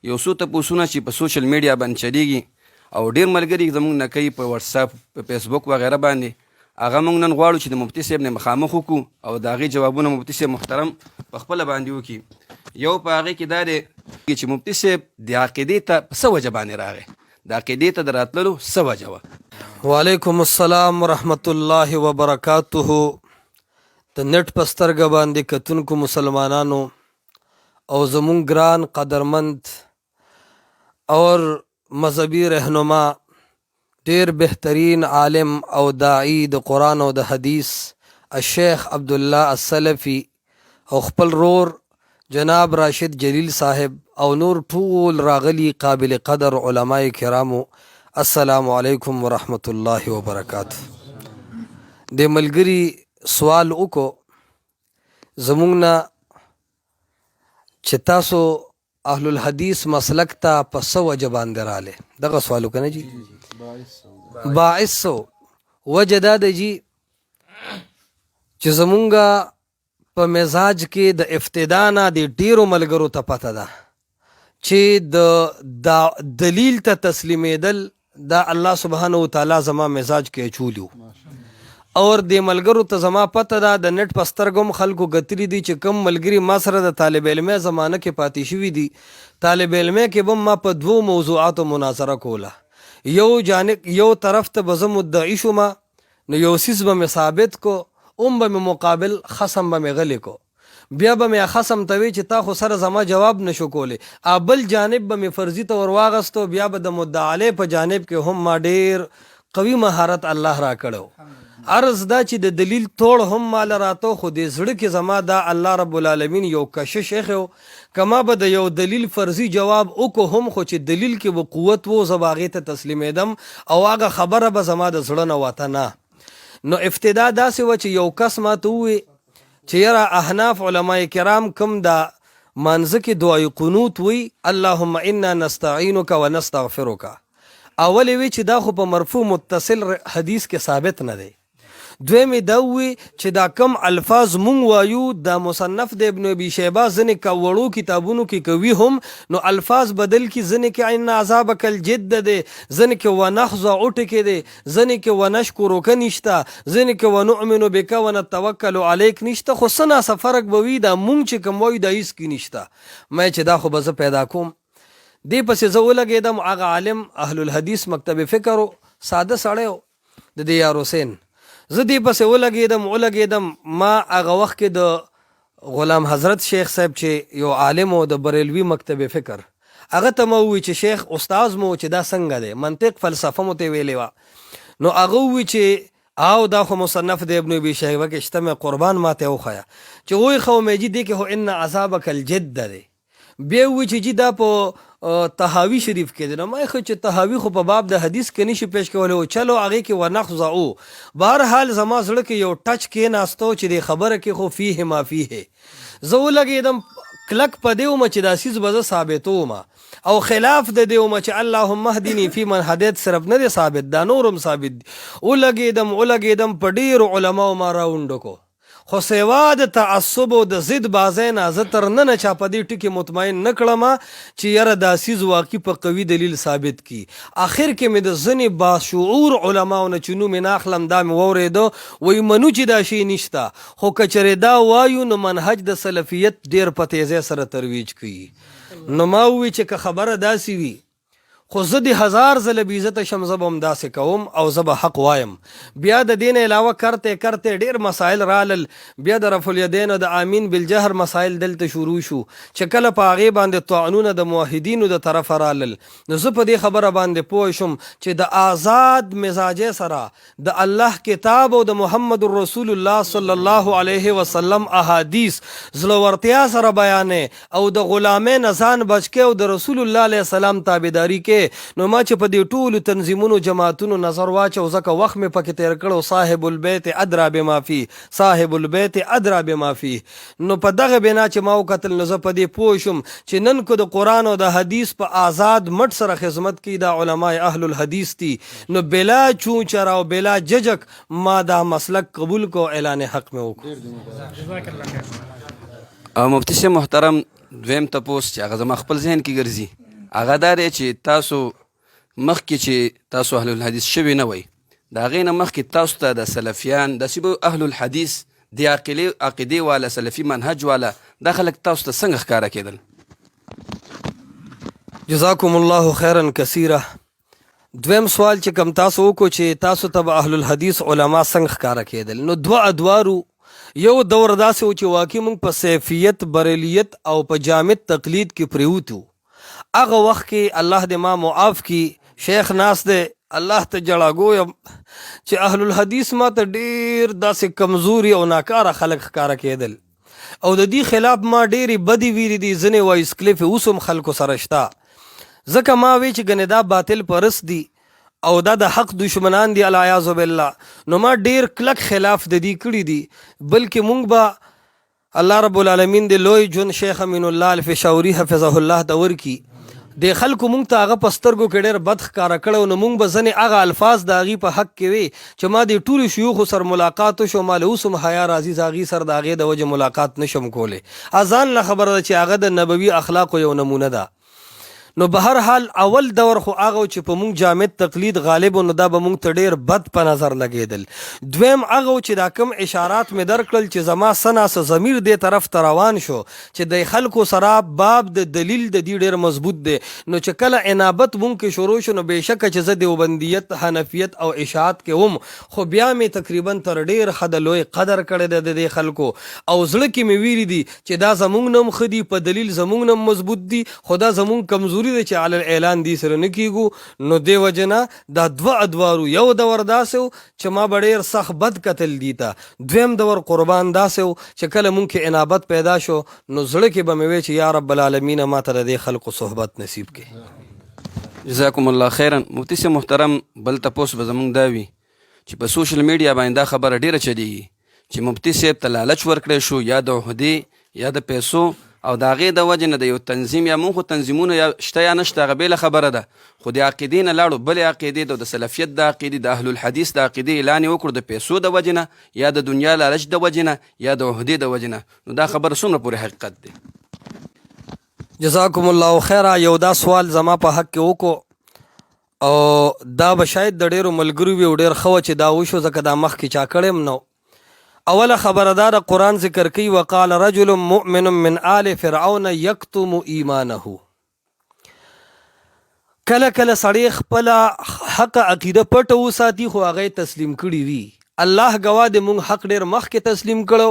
یو څو تپوسونه چې په سوشل میډیا باندې چلیږي او ډېر ملګري زموږ نه کوي په واتساپ په فیسبوک وغیره باندې، هغه موږ نن غواړو چې د مفتي صاحب نه مخامخ وکړو او د هغې جوابونه مفتي صاحب محترم په خپله باندې وکړي. یو په هغې کې دا دی چې مفتي صاحب د عقیدې ته په څه وجه باندې راغی، د عقیدې ته د راتللو څه وجه وه؟ وعلیکم السلام ورحمت الله وبرکاته. د نټ په سترګه باندې کتونکو مسلمانانو او زمونږ ګران قدرمند اور مذهبي رهنما ډیر بهترین عالم او داعی د قرآن او د حدیث الشیخ عبدالله السلفی او خپل رور جناب راشد جلیل صاحب او نور ټول راغلی قابل قدر علماء کرامو، السلام علیکم ورحمت الله وبرکاته. د ملګری سوال وکړو زمونږ نه چې تاسو اهل الحدیث مسلک ته په څه وجه باندې راغلی، دغه سوال وکنه جی. باعث سو وجه دا ده جی چې زمونږ په مزاج کې د ابتدا نه د ډیرو ملګرو ته پته ده چې د دلیل ته تسلیمیدل دا الله سبحانه وتعالی زما مزاج کې چولیو، اور د ملګرو ته زما پته ده د نټ په سترګم خلکو ګتلی دي چې کم ملګري ما سره د طالب علمي زمانه کې پاتې شوي دي. طالب علمي کې به ما په 2 موضوعاتو مناظره کوله، یو طرف ته به زه مدعي شوم نو یو څیز به مې ثابت کو، به مې مقابل خصم به مې غلی کو، بیا به مې خصم ته وی چې تا خو سره زما جواب نشو کولی، بل جانب به مې فرضي ته ور واغستو، بیا به د مدعا علیه په جانب کې هم ما ډیر قوي مهارت الله را کړو. عرض دا چې د دلیل توړ هم مال راتو، خو د زړه کې زما دا الله رب العالمین یو کشش ایخو، کما به د یو دلیل فرضي جواب وکړو هم، خو چې دلیل کې به قوت وو زه به هغې ته تسلیمېدم او هغه خبره به زما د زړه نه وته نه. نو ابتدا داسې وه چې یو کس ما ته ووی چې یاره احناف علما کرام کوم دا مانځه کې دعای قنوت وی اللهم انا نستعینک ونستغفرک، اولې وی چې دا خو په مرفوع متصل حدیث کې ثابت نه دی. دویمې دا وی چې دا کم الفاظ مونږ وایو د مصنف د ابن ابي شیبه ځینې که وړو کتابونو کې کوي هم، نو الفاظ بدل کی، ځینې کې ان عذابک الجد دی، ځینې کې ونخضع ټکې دی، ځینې کې ونشکرک نشته، ځینې کې ونؤمن بک ونتوکل علیک نشته، خو څه ناڅه فرق به وي دا مونږ چې کوم وایو دا هېڅ کې نشته. مې چې دا خو به زه پیدا کوم، دې پسې زه ولګېدم. هغه عالم اهل الحدیث مکتب فکر ساده سړی و د دې یار حسین، زه دې پسې ولګېدم. ما هغه وخت کې د غلام حضرت شیخ صاحب چې یو عالم و د بریلوي مکتب فکر، هغه ته مو ووی چې شیخ استاز مو چې دا څنګه دی، منطق فلسفه مو ته ویلې وه. نو هغه ووی چې او دا خو مصنف د ابن ابي شیبه کې شته، مې قربان ماته وښیه چې وی خو مې جي دې کې هو ان عذابک الجد دی. بیا وی چې جي دا په طحاوی شریف کې دی، نو ما خو چې طحاوی خو په باب د حدیث کې نشي پیش کولی، او چلو هغې کې ونخضعو. بهرحال زما زړه کې یو ټچ کېناستو چې د خبره کې خو فیه ما فیه، زه ولګېدم کلک په دې ومه چې دا څیز به زه ثابتوم، او خلاف د دې ومه چې اللهم اهدني فی من هدیت صرف نه دی ثابت، دا نورم ثابت دی. ولګېدم په ډېرو علماو ما راونډ کو، خو سیوا د تعصب او د ضد بازۍ نه زه تر ننه چا په دې ټکي مطمئن نه کړم چې یاره دا څیز واقعي په قوي دلیل ثابت کی. آخر کې مې د ځینې باشعور علماو نه چې نوم یې نه اخلم دا مې واورېده، وایي منو چې دا شی نشته، خو که چېرې دا وایو نو منهج د سلفیت ډېر په تیزۍ سره ترویج کوي. نو ما ووی چې که خبره داسې وي خو زه د 1000 ځله بې عزته شم، زه به همداسې کوم او زه به حق وایم. بیا د دې نه علاوه کرته ډېر مسایل رالل، بیا د رفع الیدین او د آمین بالجهر مسایل دلته شروع شو چې کله په هغې باندې طعنونه د موحدینو د طرفه رالل. نو زه په دې خبره باندې پوه شم چې د آزاد مزاجۍ سره د الله کتاب او د محمد رسول الله صلی الله علیه وسلم احادیث زړورتیا سره بیانې او د غلامۍ نه ځان بچ کې او د رسول الله علیه السلام تابعداري کې. نو ما چې په دې ټولو تنظیمونو جماعتونو نظر واچو، ځکه وخت مې پکې تیر کړو، صاحب البیت ادرا بما فيه، صاحب البیت ادرا بما فيه. نو په دغه بنا چې ما وکتل نو زه په دې پوه شم چې نن کو د قرآن او د حدیث په آزاد مټ سره خدمت کوي دا علماء اهل الحدیث دي، نو بلا چونچر او بلا ججک ما دا مسلک قبول کو، اعلان حق مې وکړو. او مفتی صاحب محترم، دویم تپوس چې هغه زما خپل ذهن کې ګرځي هغه دا دی چې تاسو مخکې چې تاسو اهل الحدیث شوي نه وئ، د هغې نه مخکې تاسو ته د سلفیان داسې به اهل الحدیث د عقیدې والا سلفي منهج والا دا خلک تاسو ته څنګه ښکاره کېدل؟ جزاکم الله خیرا کثیره. دویم سوال چې کم تاسو وکړو چې تاسو ته به اهل الحدیث علما څنګه ښکاره کېدل، نو دوه ادوارو. یو دور داسې و چې واقعي موږ په سیفیت، بریلیت او په جامد تقلید کې پریوتو. هغه وخت کې الله دې ما معاف کی، شیخ ناس دې الله ته جړاګو یم چې اهل الحدیث ما ته ډېر داسې کمزوري او ناکاره خلک ښکاره کېدل، او د دې خلاف ما ډېرې بدې ویلې دي. ځینې وایي سکلیف اوس هم خلکو سره شته، ځکه ما وی چې ګنې دا باطل پرست دي او دا د حق دشمنان دي العیاذ بالله. نو ما ډیر کلک خلاف د دې کړي دي، بلکې مونږ به الله رب العالمین د لوی جون شیخ امین الله الفشاوري حفظه الله ته ورکي، د خلکو مونږ ته هغه په سترګو کې ډېر بد ښکاره کړی، نو مونږ به ځینې هغه الفاظ د هغې په حق کې وي چې ما د ټولو شیوخو سره ملاقات وشو، ما له اوس هم حیا راځي د هغې سره د هغې د وجې ملاقات نشم کولی. ځان له خبره ده چې هغه د نبوي اخلاقو یو نمونه ده. نو به هر حال اول دور خو هغه چې په مونږ جامد تقلید غالب، نو دا به مونږ ته ډېر بد په نظر لګېدل. دویم هغه چې دا کم اشارات مې درکړل چې زما سناسه ضمیر دې طرف ته روان شو چې د خلکو سره باب د دلیل د دې ډېر مضبوط دی. نو چې کله عنابت مونږ کې شروع شو، نو بېشکه چې زه دیوبندیت، حنفیت او اشاعت کې وم، خو بیا مې تقریبا تر ډېر حده لوی قدر کړی دی د دې خلکو، او زړه کې مې ویلي دي چې دا زمونږ نه هم ښه دي، په دلیل زمونږ نه هم مضبوط دي، خو دا زمونږ کمزوري دی چې علی الاعلان دی سره نه کیږو. نو دی وجنه دا دوه ادوارو، یو دور داسې و چې ما به ډېر سخت بد کتل دي ته، دویم دور قربان داسې و چې کله مونږ کې عنابت پیدا شو، نو زړه کې به مې وی چې یا رب العالمین ما ته د دې خلقو صحبت نصیب کړي. جزاکم الله خیرا. مفتی صاحب محترم، بل تپوس به زمونږ دا وي چې په سوشل میډیا باندې دا خبره ډېره چلیږي چې مفتی صاحب ته لالچ ورکړی شو، یا د عهدې یا د پیسو، او د هغې د وجې نه د یو تنظیم، یا مونږ خو تنظیمونه یا شته یا نشته هغه بېله خبره ده، خو د عقیدې نه لاړو بلې عقیدې د سلفیت د عقیدې، د اهل الحدیث د عقیدې اعلان یې وکړو د پیسو د وجې نه، یا د دنیا لالچ د وجې نه، یا د عهدې د وجې نه. نو دا خبره څومره پورې حقیقت دی؟ جزاکم الله خیره. یو دا سوال زما په حق کې وکړو، او دا به شاید د ډېرو ملګرو وي او ډېر ښه وه چې دا وشو، ځکه دا مخکې چا کړی هم نو. اوله خبردار قرآن ذکر کی وقال رجل مؤمن من آل فرعون یکتم ایمانه. کله کله سړی خپله حق عقیده پټه وساتي خو هغه تسلیم کړي وي. الله ګواه دی مونږ حق ډېر مخکې تسلیم کړو،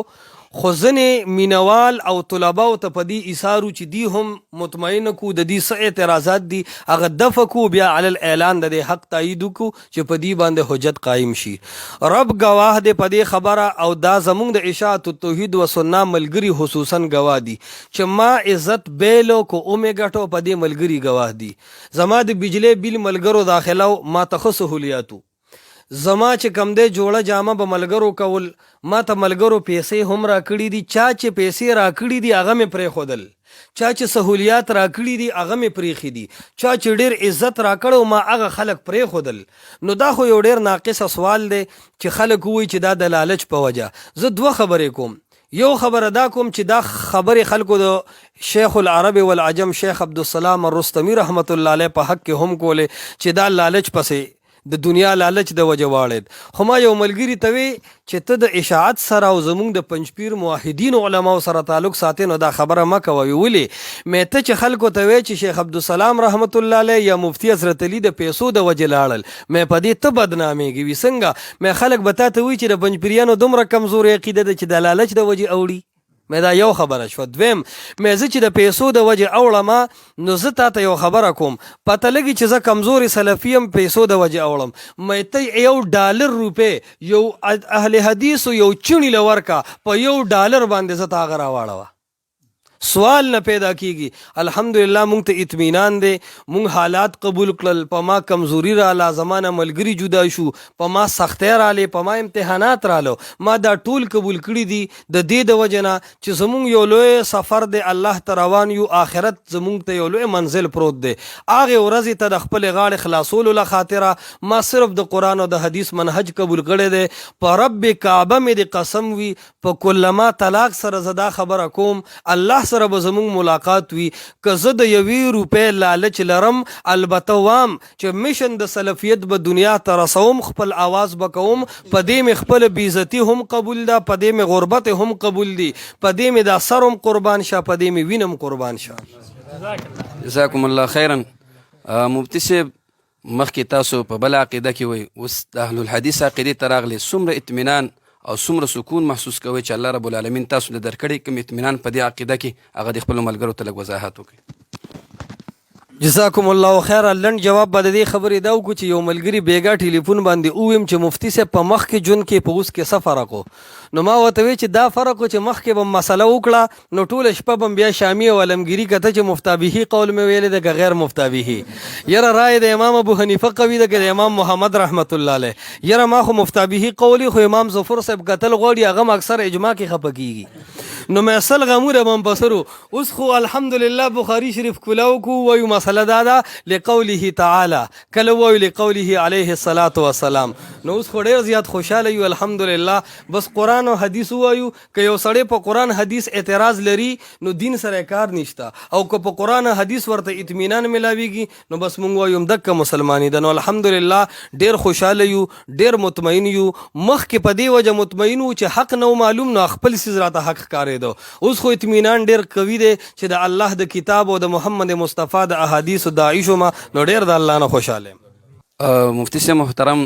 خو ځینې مینوال او طلباو ته په دې ایثارو چې دی هم مطمئنه کو د دې څه اعتراضات دي هغه دفع کو، بیا علی الاعلان د دې حق تایید وکړو چې په دې باندې حجت قایم شي. رب ګواه دی په دې خبره، او دا زمونږ د اشاعت التوحید و سنت ملګري خصوصا ګواه دي چې ما عزت بیلو کو اومې ګټو په دې ملګري ګواه دي. زما د بجلی بیل ملګرو داخلو ما ته ښه سهولیاتو، زما چې کم دی جوړه جامه به ملګرو کول، ما ته ملګرو پیسې هم راکړي دي، چا چې پیسې راکړي دي هغه مې پرېښودل، چا چې سهولیات راکړي دي هغه مې پرېښي دي، چا چې ډېر عزت راکړو ما هغه خلک پرېښودل. نو دا خو یو ډېر ناقصه سوال دی چې خلک ووایي چې دا د لالچ په وجه. زه دوه خبرې کوم. یو خبره دا کوم چې دا خبرې خلکو د شیخ العرب والعجم شیخ عبدالسلام الرستمی رحمت الله علیه په حق کې هم کولې چې دا لالچ پسې د دنیا لالچ د وجه واړید. خو ما یو ملګري ته وی چې ته د اشاعت سره او زمونږ د پنجپیر موحدین علماو سره تعلق ساتې، نو دا خبره مه کوه. ولې مې ته چې خلکو ته وی چې شیخ عبدالسلام رحمت الله علیه یا مفتی حضرت علي د پیسو د وجې لاړل، مې په دې ته بدنامېږي وي څنګه؟ مې خلک به تا ته وایي چې د پنجپیریانو دومره کمزورې عقیده ده چې د لالچ د وجې اوړي. مې دا یو خبره شوه. دویم مې زه چې د پیسو د وجې اوړم، نو زه تا ته یو خبره کوم، پته لګي چې زه کمزوري سلفي یم پیسو د وجې اوړم، مې ته $1 روپۍ یو اهل حدیثو یو چڼي له ورکه په $1 باندې زه ته هغه راواړوه. سوال نه پیدا کیږي. الحمدلله مونږ ته اطمینان دی، مونږ حالات قبول کړل، په ما کمزوري راله، زمانه ملګري جدا شو، په ما سختۍ رالی، په ما امتحانات رالو، ما دا ټول قبول کړي دي د دې د وجه نه چې زمونږ یو لوی سفر دی، الله ته روان یو، آخرت زمونږ ته یو لوی منزل پروت دی. هغې ورځې ته د خپلې غاړې خلاصولو له خاطره ما صرف د قرآن او د حدیث منهج قبول کړی دی. په رب کعبه مې د قسم وي، په کلما طلاق سره زه دا خبره کوم، الله الله سره به زمونږ ملاقات وي. که زه د 1 روپۍ لالچ لرم البته وام چې میشن د سلفیت به دنیا ته رسوم، خپل آواز به کوم، په دې مې خپل بېعزتي هم قبول ده، په دې مې غربت هم قبول دي، په دې مې دا سر هم قربان شه، په دې مې وینم قربان شه. جزاکم الله خیرا. مفتی صاحب مخکې تاسو په بله عقیده کې وئ، اوس د اهل الحدیث عقیدې ته راغلې، څومره اطمینان او څومره سکون محسوس کوئ چې الله رب العالمین تاسو له درکړی کوم اطمینان په دې عقیده کې هغه د خپلو ملګرو ته لږ وضاحت وکړئ. جزاکم الله خیر. لنډ جواب به د دې خبرې دا وکړو چې یو ملګري بیګا ټلیفون باندې وویم چې مفتی صاحب په مخکې ژوند کې په اوس کې څه فرق و؟ نو ما ورته وی چې دا فرق و چې مخکې به مسله وکړه نو ټوله شپه به بیا شامي او علمګیري کته چې مفتابهي قول مې ویلی ده که غیر مفتابهي. یاره رای د امام ابو حنیفه قوي ده که د امام محمد رحمت الله علیه؟ یاره ما خو مفتابهي قولي خو امام ظفر صاحب کتل غواړي، هغه هم اکثر اجماع کې خفه کېږي. نو مې اصل غموره من بصرو. اوس خو الحمدلله بخاري شریف کلاو کو وایو مسله دا ده لقوله تعالی، کله وایو لقوله علیه الصلاة والسلام. نو اوس خو ډېر زیات خوشحاله یو الحمدلله. بس قرآن او حدیث وایو، که یو سړی په قرآن حدیث اعتراض لري نو دین سره کار نشته، او که په قرآن حدیث ورته اطمینان ملاویږي نو بس مونږ وایو دکه مسلمانی ده. نو الحمدلله ډېر خوشحاله یو، ډېر مطمئن یو. مخکې په دې وجه مطمئن وو چې حق نو معلوم، نو خپل څیز راته حق ښکارېده. اوس خو اطمینان ډېر قوي دی چې د الله د کتاب او د محمد مصطفی د احادیثو داعی شوم، نو ډېر د الله نه خوشحاله یم. مفتی صاحب محترم،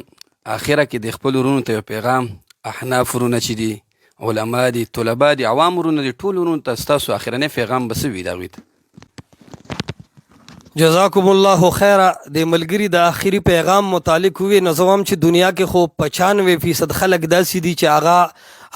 اخره کې د خپل ورونو ته یو پیغام، احناف ورونه چې دي، علما دي، طلبا دي، عوام ورونه دي، ټول ورونو ته ستاسو اخرنی پیغام به څه وي د هغوی ته؟ جزاکم الله خیره. د ملګري د آخري پیغام متعلق وی نو زه وایم چې دنیا کې خو 95% خلک داسې دي چې هغه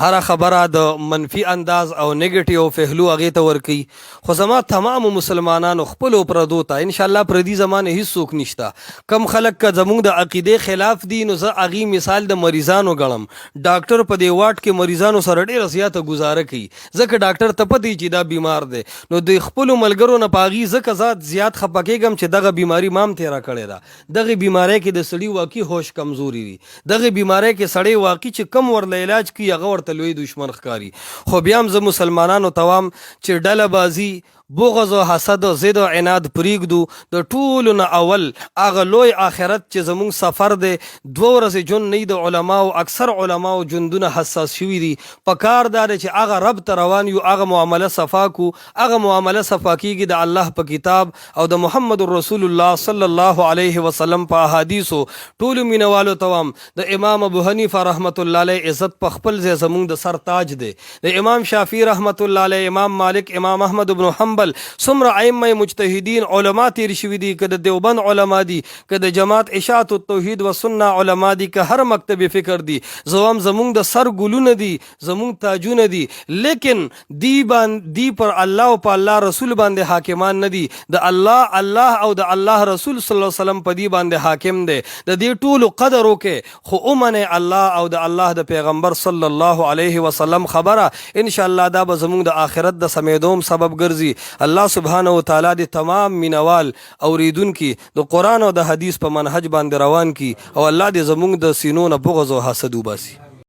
هر خبره د منفي انداز او نیگیټیو پهلو هغې ته ورکوي. خو زما تمامو مسلمانانو خپلو پردو ته انشاءالله پردي زمانه هیڅ څوک نشته. کم خلک که زمونږ د عقیدې خلاف دي نو زه هغې مثال د مریضانو ګڼم. ډاکټر په دې واټ کې مریضانو سره ډېره زیاته ګزاره کوي، ځکه ډاکټر ته پته چې دا بیمار دی. نو د خپلو ملګرو نه په هغې ځکه زه زیات خفه کېږم چې دغه بیماري ما هم تېره کړې ده. دغې بیمارۍ کې د سړي واقعي هوش کمزوري وي. دغې بیمارۍ کې سړی واقعي چې کم ورله علاج کوي هغه ورته لوی دشمن ښکاري. خو بیا هم زه مسلمانانو ته وایم چې ډله بازي، بغض و حسد و ضد و عناد پریږدو. د ټولو نه اول هغه لوی آخرت چې زمونږ سفر دی، 2 ورځې ژوند نه د علماو، اکثر علماو ژوندونه حساس شوي دي. په کار دا دی چې هغه رب ته روان یو، هغه معامله صفا کو. هغه معامله صفا کېږي د الله په کتاب او د محمد رسول الله صلی الله علیه وسلم په احادیثو. ټولو مینوالو ته وایم د امام ابو حنیفه رحمت الله علیه عزت په خپل ځای زمونږ د سر تاج دی. د امام شافعي رحمت الله علیه، امام مالک، امام احمد بن حنبل، څومره ائمه مجتهدین علما تیر شوي دي، که د دیوبند علما دي، که د جماعت اشاعت التوحید و سنه علما دي، که هر مکتب فکر دي، زوام زمونږ د سر ګلونه دي، زمونږ تاجونه دي. لیکن دی پر الله او په الله رسول باندې حاکمان نه دي. د الله او د الله رسول صلی الله علیه وسلم په دی باندې حاکم دی. د دې ټولو قدر وکړي، خو اومنه الله او د الله د پیغمبر صلی الله علیه وسلم خبره. ان شاء الله دا به زمونږ د آخرت د سمیدوم سبب ګرځي. الله سبحانه وتعالی د تمام مینوال اوریدونکي د قرآن او د حدیث په منهج باندې روان کی، او الله دې زمونږ د سینو نه بغض او حسد وباسي.